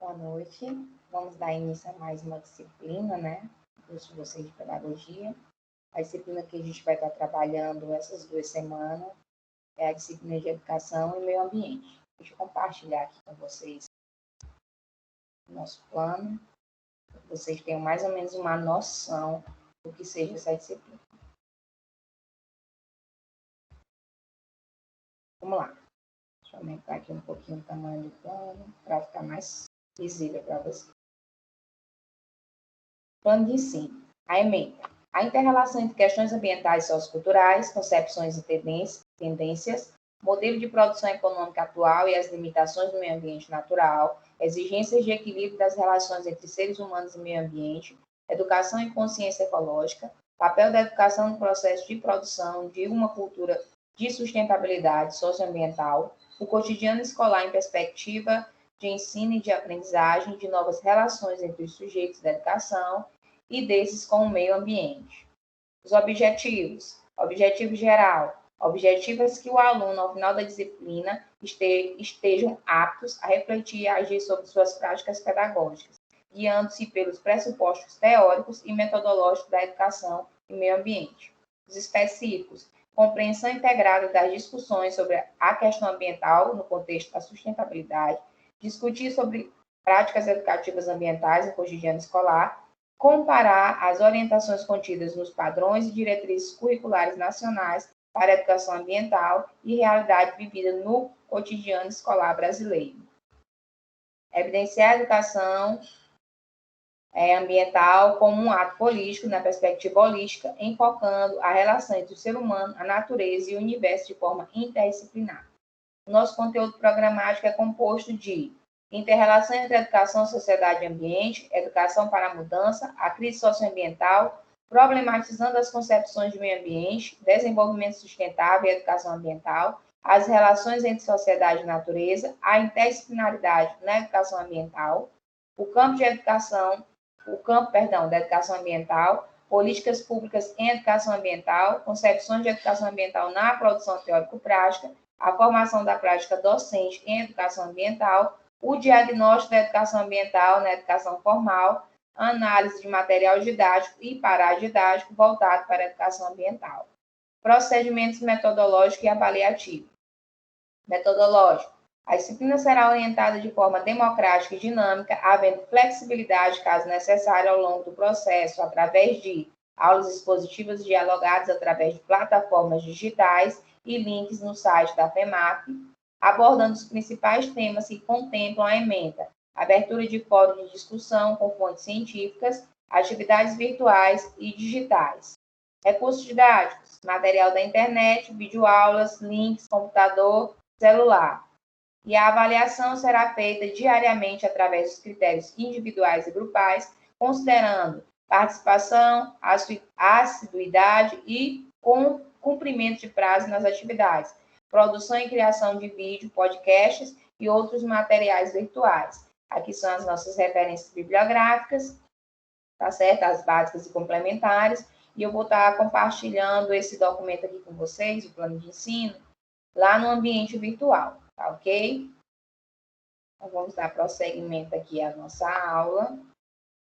Boa noite. Vamos dar início a mais uma disciplina, né? Curso de vocês de pedagogia. A disciplina que a gente vai estar trabalhando essas 2 semanas é a disciplina de educação e meio ambiente. Deixa eu compartilhar aqui com vocês o nosso plano, para que vocês tenham mais ou menos uma noção do que seja essa disciplina. Vamos lá. Deixa eu aumentar aqui um pouquinho o tamanho do plano para ficar mais visível para vocês. Plano de ensino. A ementa. A inter-relação entre questões ambientais e socioculturais, concepções e tendências, modelo de produção econômica atual e as limitações do meio ambiente natural, exigências de equilíbrio das relações entre seres humanos e meio ambiente, educação e consciência ecológica, papel da educação no processo de produção de uma cultura de sustentabilidade socioambiental, o cotidiano escolar em perspectiva de ensino e de aprendizagem de novas relações entre os sujeitos da educação e desses com o meio ambiente. Os objetivos. Objetivo geral. Objetivos que o aluno, ao final da disciplina, estejam aptos a refletir e agir sobre suas práticas pedagógicas, guiando-se pelos pressupostos teóricos e metodológicos da educação e meio ambiente. Os específicos. Compreensão integrada das discussões sobre a questão ambiental no contexto da sustentabilidade, discutir sobre práticas educativas ambientais no cotidiano escolar, comparar as orientações contidas nos padrões e diretrizes curriculares nacionais para a educação ambiental e realidade vivida no cotidiano escolar brasileiro. Evidenciar a educação ambiental como um ato político na perspectiva holística, enfocando a relação entre o ser humano, a natureza e o universo de forma interdisciplinar. O nosso conteúdo programático é composto de inter-relação entre educação, sociedade e ambiente, educação para a mudança, a crise socioambiental, problematizando as concepções de meio ambiente, desenvolvimento sustentável e educação ambiental, as relações entre sociedade e natureza, a interdisciplinaridade na educação ambiental, o campo da educação ambiental, políticas públicas em educação ambiental, concepções de educação ambiental na produção teórico-prática, a formação da prática docente em educação ambiental, o diagnóstico da educação ambiental na educação formal, análise de material didático e paradidático voltado para a educação ambiental. Procedimentos metodológico e avaliativo. Metodológico. A disciplina será orientada de forma democrática e dinâmica, havendo flexibilidade, caso necessário, ao longo do processo, através de aulas expositivas dialogadas através de plataformas digitais e links no site da FEMAP, abordando os principais temas que contemplam a ementa, abertura de fórum de discussão com fontes científicas, atividades virtuais e digitais. Recursos didáticos, material da internet, videoaulas, links, computador, celular. E a avaliação será feita diariamente através dos critérios individuais e grupais, considerando participação, assiduidade e cumprimento de prazo nas atividades, produção e criação de vídeo, podcasts e outros materiais virtuais. Aqui são as nossas referências bibliográficas, tá certo? As básicas e complementares. E eu vou estar compartilhando esse documento aqui com vocês, o plano de ensino, lá no ambiente virtual, tá ok? Então, vamos dar prosseguimento aqui à nossa aula,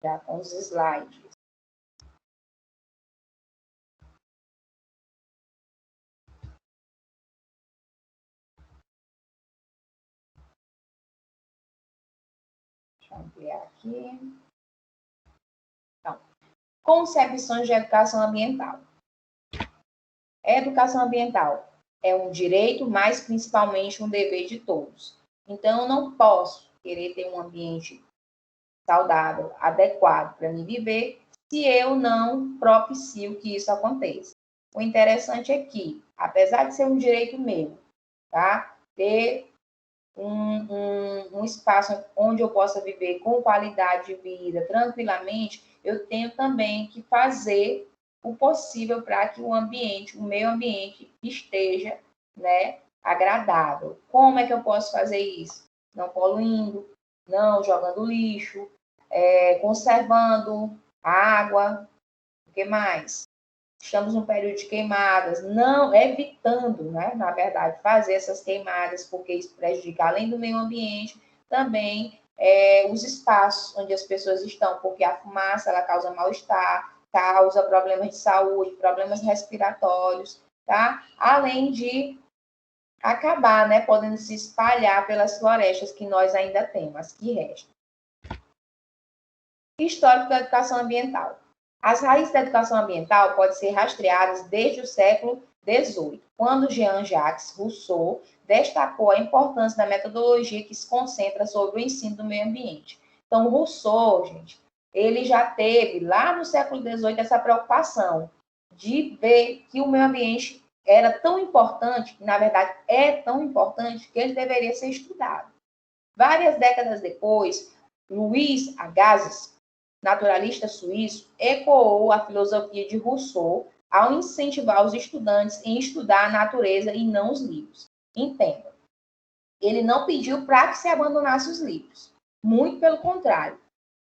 já com os slides. Deixa eu ampliar aqui. Então, concepções de educação ambiental. A educação ambiental é um direito, mas principalmente um dever de todos. Então, eu não posso querer ter um ambiente saudável, adequado para mim viver, se eu não propicio que isso aconteça. O interessante é que, apesar de ser um direito meu, tá? Ter um espaço onde eu possa viver com qualidade de vida, tranquilamente, eu tenho também que fazer o possível para que o ambiente, o meio ambiente esteja, né, agradável. Como é que eu posso fazer isso? Não poluindo, não jogando lixo, conservando a água, o que mais? Estamos num período de queimadas, não evitando, né, na verdade, fazer essas queimadas, porque isso prejudica, além do meio ambiente, também os espaços onde as pessoas estão, porque a fumaça ela causa mal-estar, causa problemas de saúde, problemas respiratórios, tá? Além de acabar, né, podendo se espalhar pelas florestas que nós ainda temos, as que restam. Histórico da educação ambiental. As raízes da educação ambiental podem ser rastreadas desde o século XVIII, quando Jean-Jacques Rousseau destacou a importância da metodologia que se concentra sobre o ensino do meio ambiente. Então, Rousseau, gente, ele já teve, lá no século XVIII, essa preocupação de ver que o meio ambiente era tão importante, na verdade é tão importante, que ele deveria ser estudado. Várias décadas depois, Louis Agassiz, naturalista suíço, ecoou a filosofia de Rousseau ao incentivar os estudantes em estudar a natureza e não os livros. Entenda, ele não pediu para que se abandonasse os livros, muito pelo contrário,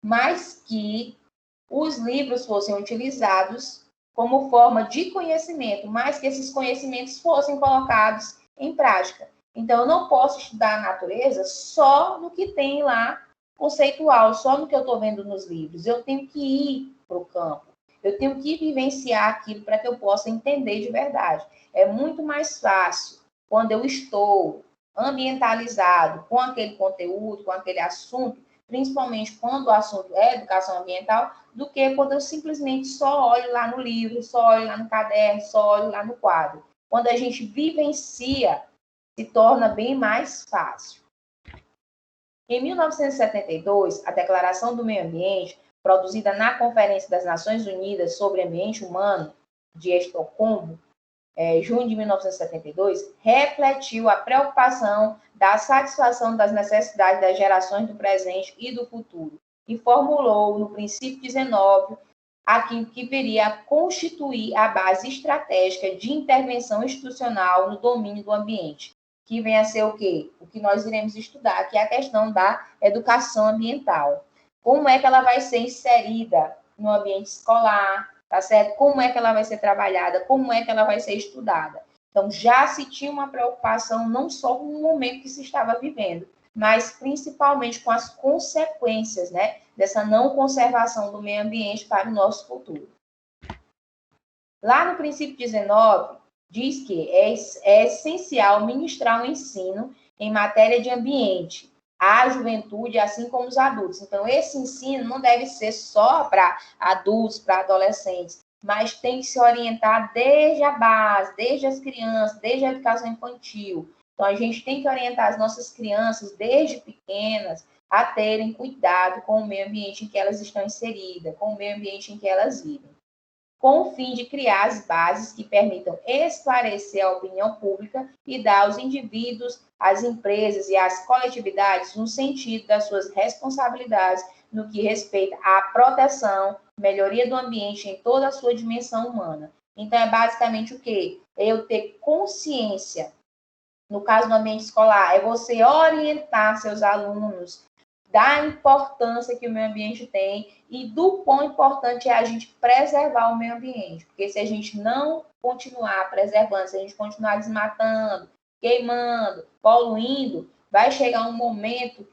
mas que os livros fossem utilizados como forma de conhecimento, mas que esses conhecimentos fossem colocados em prática. Então, eu não posso estudar a natureza só no que tem lá conceitual, só no que eu estou vendo nos livros. Eu tenho que ir para o campo, eu tenho que vivenciar aquilo para que eu possa entender de verdade. É muito mais fácil quando eu estou ambientalizado com aquele conteúdo, com aquele assunto, principalmente quando o assunto é educação ambiental, do que quando eu simplesmente só olho lá no livro, só olho lá no caderno, só olho lá no quadro. Quando a gente vivencia, se torna bem mais fácil. Em 1972, a Declaração do Meio Ambiente, produzida na Conferência das Nações Unidas sobre Ambiente Humano de Estocolmo, junho de 1972, refletiu a preocupação da satisfação das necessidades das gerações do presente e do futuro e formulou, no princípio 19, aquilo que viria a constituir a base estratégica de intervenção institucional no domínio do ambiente, que vem a ser o quê? O que nós iremos estudar, que é a questão da educação ambiental. Como é que ela vai ser inserida no ambiente escolar, tá certo? Como é que ela vai ser trabalhada? Como é que ela vai ser estudada? Então, já se tinha uma preocupação não só com o momento que se estava vivendo, mas principalmente com as consequências, né, dessa não conservação do meio ambiente para o nosso futuro. Lá no princípio 19, diz que é essencial ministrar um ensino em matéria de ambiente à juventude, assim como os adultos. Então, esse ensino não deve ser só para adultos, para adolescentes, mas tem que se orientar desde a base, desde as crianças, desde a educação infantil. Então, a gente tem que orientar as nossas crianças, desde pequenas, a terem cuidado com o meio ambiente em que elas estão inseridas, com o meio ambiente em que elas vivem, com o fim de criar as bases que permitam esclarecer a opinião pública e dar aos indivíduos, às empresas e às coletividades no sentido das suas responsabilidades no que respeita à proteção, melhoria do ambiente em toda a sua dimensão humana. Então, é basicamente o quê? É eu ter consciência. No caso do ambiente escolar, é você orientar seus alunos da importância que o meio ambiente tem e do quão importante é a gente preservar o meio ambiente. Porque se a gente não continuar preservando, se a gente continuar desmatando, queimando, poluindo, vai chegar um momento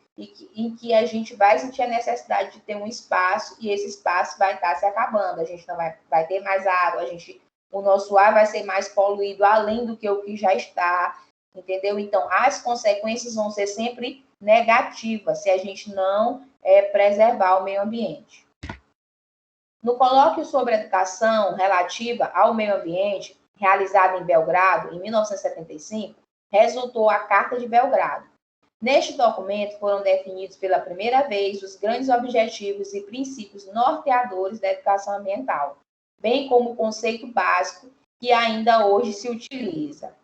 em que a gente vai sentir a necessidade de ter um espaço e esse espaço vai estar se acabando. A gente não vai ter mais água, o nosso ar vai ser mais poluído além do que o que já está. Entendeu? Então, as consequências vão ser sempre negativas se a gente não preservar o meio ambiente. No colóquio sobre educação relativa ao meio ambiente, realizado em Belgrado, em 1975, resultou a Carta de Belgrado. Neste documento foram definidos pela primeira vez os grandes objetivos e princípios norteadores da educação ambiental, bem como o conceito básico que ainda hoje se utiliza.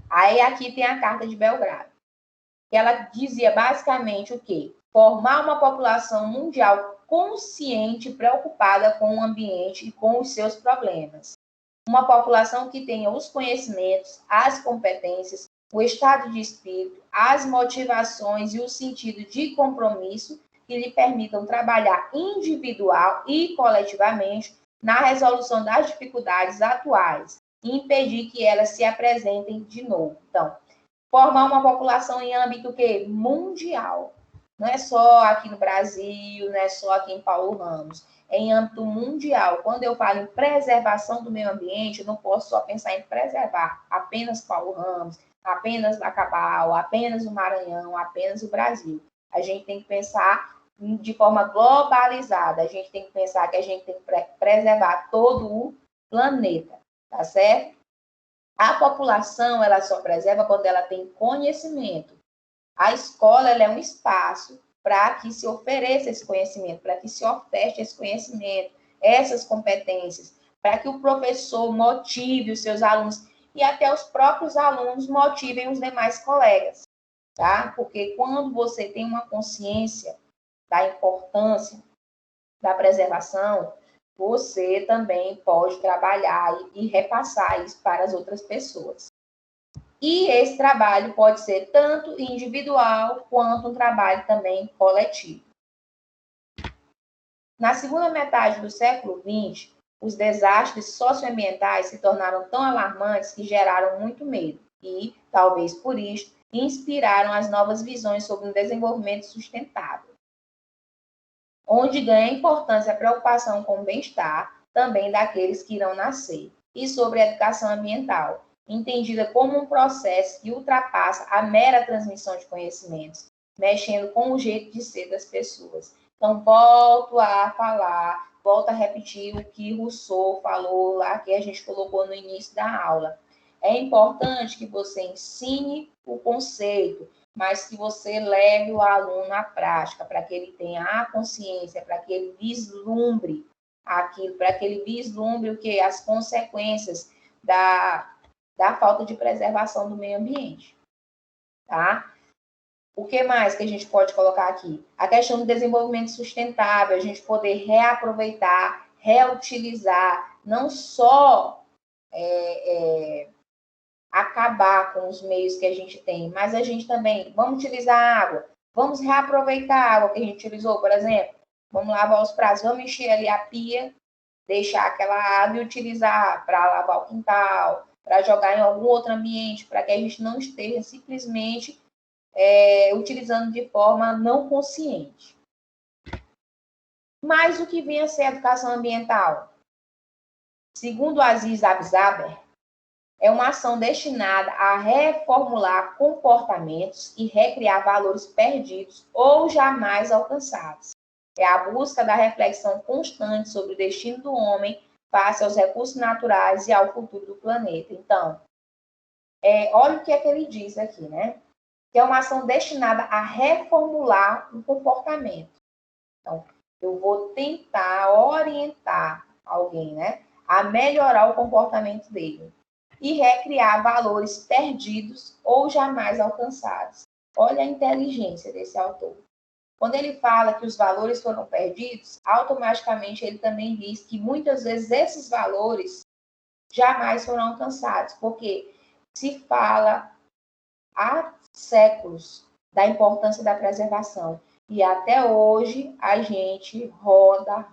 Aí aqui tem a Carta de Belgrado, que ela dizia basicamente o quê? Formar uma população mundial consciente e preocupada com o ambiente e com os seus problemas. Uma população que tenha os conhecimentos, as competências, o estado de espírito, as motivações e o sentido de compromisso que lhe permitam trabalhar individual e coletivamente na resolução das dificuldades atuais e impedir que elas se apresentem de novo. Então, formar uma população em âmbito que mundial, Não é só aqui no Brasil, não é só aqui em Paulo Ramos. É em âmbito mundial. Quando eu falo em preservação do meio ambiente, eu não posso só pensar em preservar apenas Paulo Ramos, apenas Bacabal, apenas o Maranhão, apenas o Brasil. A gente tem que pensar de forma globalizada. A gente tem que pensar que a gente tem que preservar todo o planeta, tá certo? A população, ela só preserva quando ela tem conhecimento. A escola, ela é um espaço para que se ofereça esse conhecimento, para que se oferte esse conhecimento, essas competências, para que o professor motive os seus alunos e até os próprios alunos motivem os demais colegas, tá? Porque quando você tem uma consciência da importância da preservação, você também pode trabalhar e repassar isso para as outras pessoas. E esse trabalho pode ser tanto individual quanto um trabalho também coletivo. Na segunda metade do século XX, os desastres socioambientais se tornaram tão alarmantes que geraram muito medo e, talvez por isso, inspiraram as novas visões sobre um desenvolvimento sustentável, onde ganha importância a preocupação com o bem-estar também daqueles que irão nascer, e sobre a educação ambiental, entendida como um processo que ultrapassa a mera transmissão de conhecimentos, mexendo com o jeito de ser das pessoas. Então, volto a falar, volto a repetir o que Rousseau falou lá, que a gente colocou no início da aula. É importante que você ensine o conceito, mas que você leve o aluno à prática, para que ele tenha a consciência, para que ele vislumbre aquilo, para que ele vislumbre o que? As consequências da falta de preservação do meio ambiente, tá? O que mais que a gente pode colocar aqui? A questão do desenvolvimento sustentável, a gente poder reaproveitar, reutilizar, não só acabar com os meios que a gente tem, mas a gente também, vamos utilizar a água, vamos reaproveitar a água que a gente utilizou, por exemplo, vamos lavar os pratos, vamos encher ali a pia, deixar aquela água e utilizar para lavar o quintal, para jogar em algum outro ambiente, para que a gente não esteja simplesmente utilizando de forma não consciente. Mas o que vem a ser a educação ambiental? Segundo Aziz Absaber, é uma ação destinada a reformular comportamentos e recriar valores perdidos ou jamais alcançados. É a busca da reflexão constante sobre o destino do homem face aos recursos naturais e ao futuro do planeta. Então, olha o que é que ele diz aqui, né? Que é uma ação destinada a reformular um comportamento. Então, eu vou tentar orientar alguém, né, a melhorar o comportamento dele e recriar valores perdidos ou jamais alcançados. Olha a inteligência desse autor. Quando ele fala que os valores foram perdidos, automaticamente ele também diz que muitas vezes esses valores jamais foram alcançados, porque se fala há séculos da importância da preservação. E até hoje a gente roda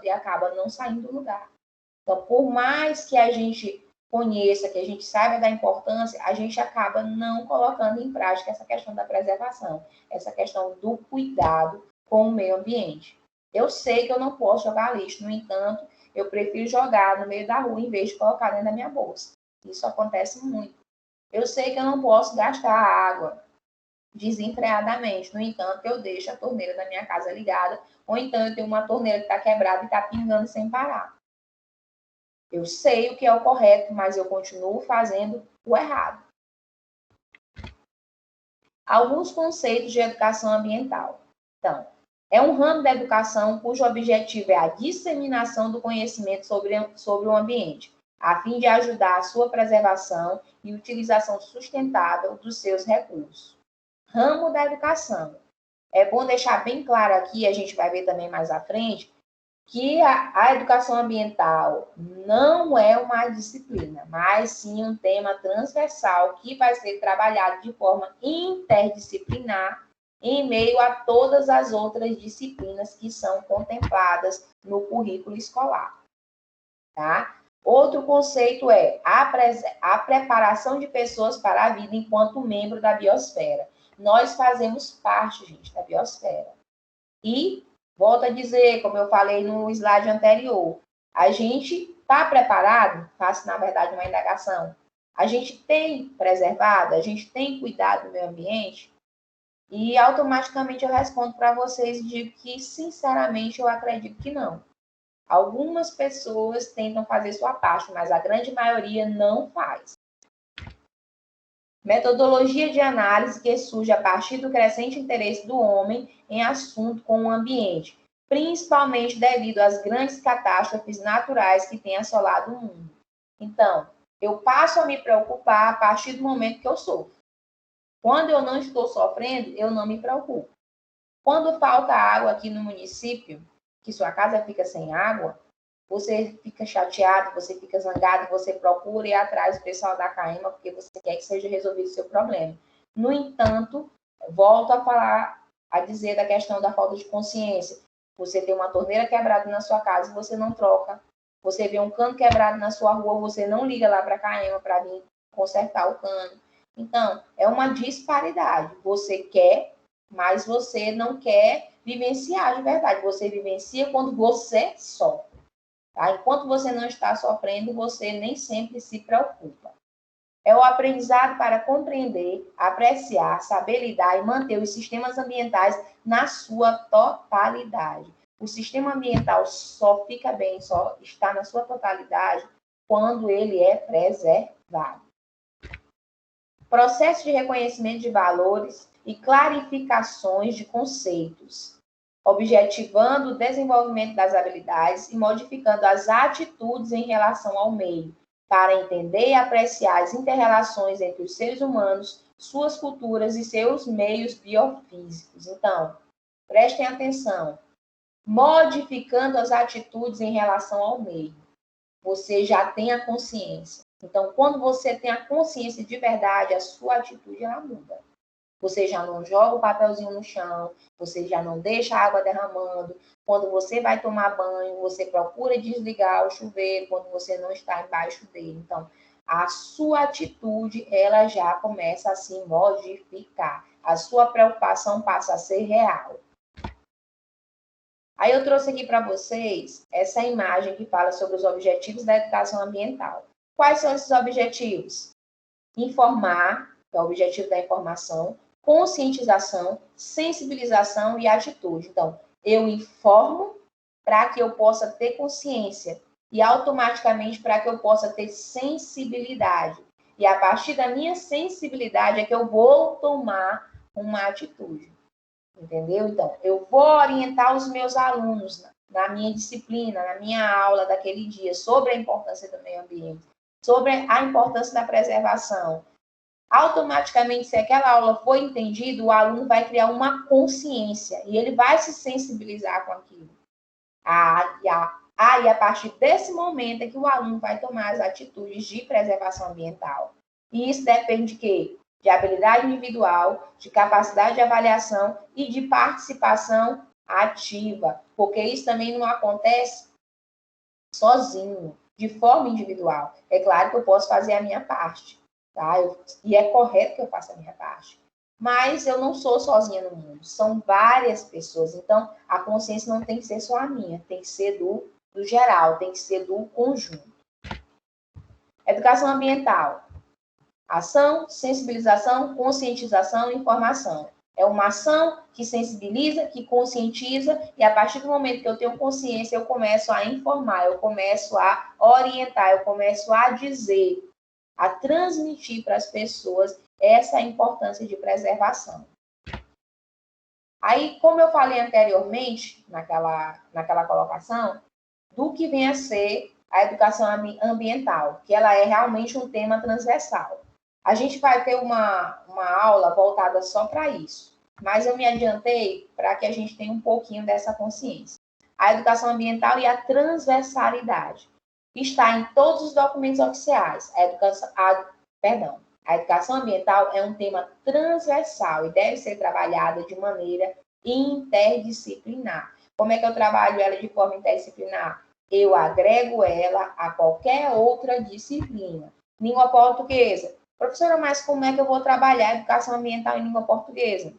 e acaba não saindo do lugar. Então, por mais que a gente conheça, que a gente saiba da importância, a gente acaba não colocando em prática essa questão da preservação, essa questão do cuidado com o meio ambiente. Eu sei que eu não posso jogar lixo, no entanto, eu prefiro jogar no meio da rua em vez de colocar dentro da minha bolsa. Isso acontece muito. Eu sei que eu não posso gastar água desenfreadamente. No entanto, eu deixo a torneira da minha casa ligada, ou então eu tenho uma torneira que está quebrada e está pingando sem parar. Eu sei o que é o correto, mas eu continuo fazendo o errado. Alguns conceitos de educação ambiental. Então, é um ramo da educação cujo objetivo é a disseminação do conhecimento sobre o ambiente, a fim de ajudar a sua preservação e utilização sustentável dos seus recursos. Ramo da educação. É bom deixar bem claro aqui, a gente vai ver também mais à frente, que a educação ambiental não é uma disciplina, mas sim um tema transversal que vai ser trabalhado de forma interdisciplinar em meio a todas as outras disciplinas que são contempladas no currículo escolar. Tá? Outro conceito é a preparação de pessoas para a vida enquanto membro da biosfera. Nós fazemos parte, gente, da biosfera. E, volto a dizer, como eu falei no slide anterior, a gente está preparado? Faço, na verdade, uma indagação. A gente tem preservado? A gente tem cuidado do meio ambiente? E automaticamente eu respondo para vocês e digo que, sinceramente, eu acredito que não. Algumas pessoas tentam fazer sua parte, mas a grande maioria não faz. Metodologia de análise que surge a partir do crescente interesse do homem em assunto com o ambiente, principalmente devido às grandes catástrofes naturais que têm assolado o mundo. Então, eu passo a me preocupar a partir do momento que eu sofro. Quando eu não estou sofrendo, eu não me preocupo. Quando falta água aqui no município, que sua casa fica sem água, você fica chateado, você fica zangado, você procura ir atrás do pessoal da CAEMA porque você quer que seja resolvido o seu problema. No entanto, volto a falar, a dizer da questão da falta de consciência. Você tem uma torneira quebrada na sua casa e você não troca. Você vê um cano quebrado na sua rua, você não liga lá para a CAEMA para vir consertar o cano. Então, é uma disparidade. Você quer, mas você não quer vivenciar de verdade. Você vivencia quando você sofre. Tá? Enquanto você não está sofrendo, você nem sempre se preocupa. É o aprendizado para compreender, apreciar, saber lidar e manter os sistemas ambientais na sua totalidade. O sistema ambiental só fica bem, só está na sua totalidade quando ele é preservado. Processo de reconhecimento de valores e clarificações de conceitos, objetivando o desenvolvimento das habilidades e modificando as atitudes em relação ao meio, para entender e apreciar as interrelações entre os seres humanos, suas culturas e seus meios biofísicos. Então, prestem atenção. Modificando as atitudes em relação ao meio. Você já tem a consciência. Então, quando você tem a consciência de verdade, a sua atitude ela muda. Você já não joga o papelzinho no chão, você já não deixa a água derramando. Quando você vai tomar banho, você procura desligar o chuveiro quando você não está embaixo dele. Então, a sua atitude, ela já começa a se modificar. A sua preocupação passa a ser real. Aí eu trouxe aqui para vocês essa imagem que fala sobre os objetivos da educação ambiental. Quais são esses objetivos? Informar, que é o objetivo da informação, conscientização, sensibilização e atitude. Então, eu informo para que eu possa ter consciência e automaticamente para que eu possa ter sensibilidade. E a partir da minha sensibilidade é que eu vou tomar uma atitude. Entendeu? Então, eu vou orientar os meus alunos na minha disciplina, na minha aula daquele dia, sobre a importância do meio ambiente, sobre a importância da preservação. Automaticamente, se aquela aula for entendida, o aluno vai criar uma consciência e ele vai se sensibilizar com aquilo. E a partir desse momento é que o aluno vai tomar as atitudes de preservação ambiental. E isso depende de quê? De habilidade individual, de capacidade de avaliação e de participação ativa, porque isso também não acontece sozinho, de forma individual. É claro que eu posso fazer a minha parte, tá? E é correto que eu faça a minha parte. Mas eu não sou sozinha no mundo, são várias pessoas. Então, a consciência não tem que ser só a minha, tem que ser do geral, tem que ser do conjunto. Educação ambiental. Ação, sensibilização, conscientização e informação. É uma ação que sensibiliza, que conscientiza, e a partir do momento que eu tenho consciência, eu começo a informar, eu começo a orientar, eu começo a dizer, a transmitir para as pessoas essa importância de preservação. Aí, como eu falei anteriormente, naquela colocação, do que vem a ser a educação ambiental, que ela é realmente um tema transversal. A gente vai ter uma aula voltada só para isso, mas eu me adiantei para que a gente tenha um pouquinho dessa consciência. A educação ambiental e a transversalidade está em todos os documentos oficiais. A educação ambiental é um tema transversal e deve ser trabalhada de maneira interdisciplinar. Como é que eu trabalho ela de forma interdisciplinar? Eu agrego ela a qualquer outra disciplina. Língua portuguesa, Professora, mas como é que eu vou trabalhar educação ambiental em língua portuguesa?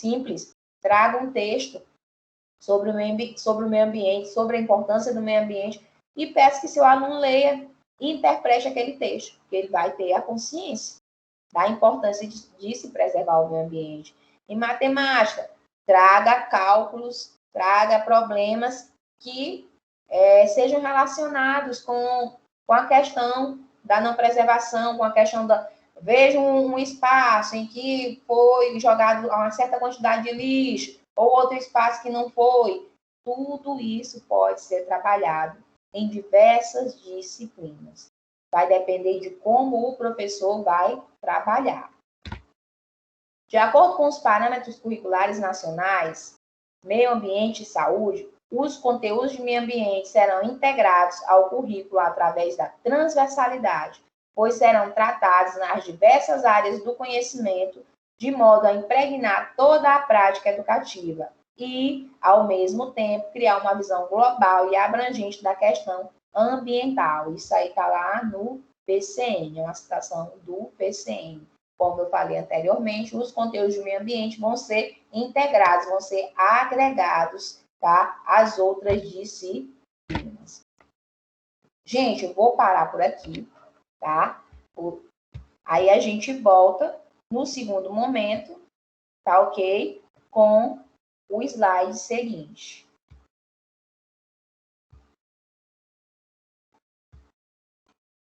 Simples. Traga um texto sobre o meio ambiente, sobre a importância do meio ambiente e peça que seu aluno leia e interprete aquele texto, porque ele vai ter a consciência da importância de se preservar o meio ambiente. Em matemática, traga cálculos, traga problemas que sejam relacionados com a questão da não preservação, com a questão da... Veja um espaço em que foi jogado uma certa quantidade de lixo, ou outro espaço que não foi. Tudo isso pode ser trabalhado em diversas disciplinas. Vai depender de como o professor vai trabalhar. De acordo com os parâmetros curriculares nacionais, meio ambiente e saúde, os conteúdos de meio ambiente serão integrados ao currículo através da transversalidade, pois serão tratados nas diversas áreas do conhecimento, de modo a impregnar toda a prática educativa e, ao mesmo tempo, criar uma visão global e abrangente da questão ambiental. Isso aí está lá no PCN, é uma citação do PCN. Como eu falei anteriormente, os conteúdos de meio ambiente vão ser integrados, vão ser agregados, tá, às outras disciplinas. Gente, eu vou parar por aqui, tá? Aí a gente volta no segundo momento, tá ok? Com o slide seguinte.